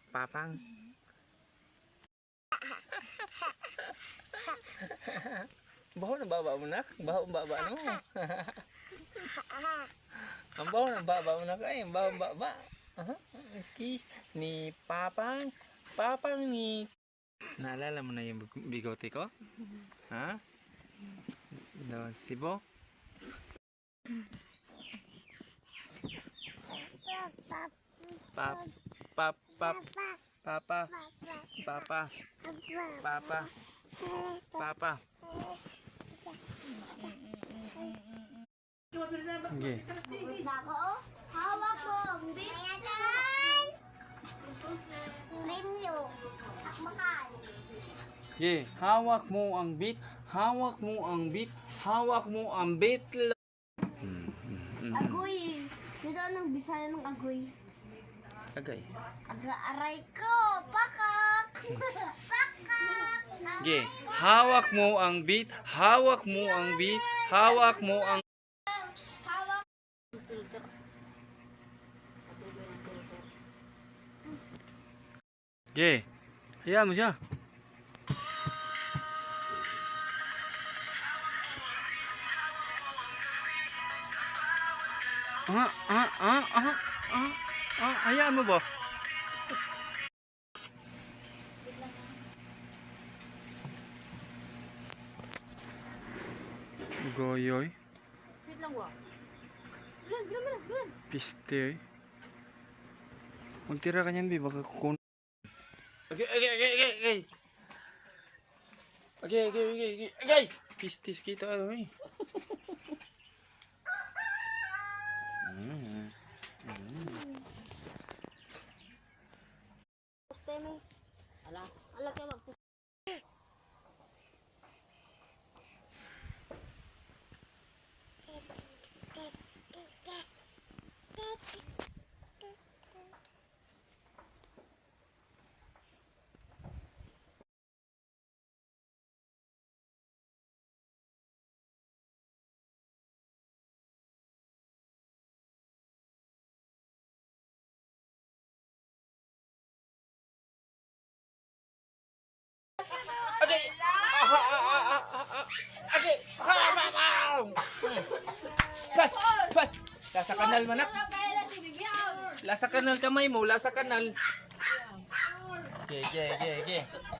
Papang. Baho na baba mo nak? Baho baba no? Ang baho na baba mo nak ay, baho baba. Kiss ni Papang. Papang ni... Naalala mo na yung bigote ko? Ha? Doon sibo? Pap, pap, pap, papa, papa, papa, papa. Okay. Hawak ko ang bit. Premyo. Makan. Okay, hawak mo ang bit, hawak mo ang bit, hawak mo ang bit. Agoy. Dito anong bisaya ng agoy? Agay. Aga-aray ko. Pakak. Pakak. Okay, hawak mo ang bit, hawak mo ang bit, hawak mo ang... Hawak. Okay, hayaan mo siya. Hayaan mo ba? Goyoy. Wait lang ba? Bilan. Piste. Magtira ka niyan, Bi. Baka kukun... Okay. Okay. Pistis kita, ano eh. Puste mo. Ala kayo magpuste. Okay. Okay. Lasa kanal manak. Lasa kanal kamay mo, lasa kanal. Okay.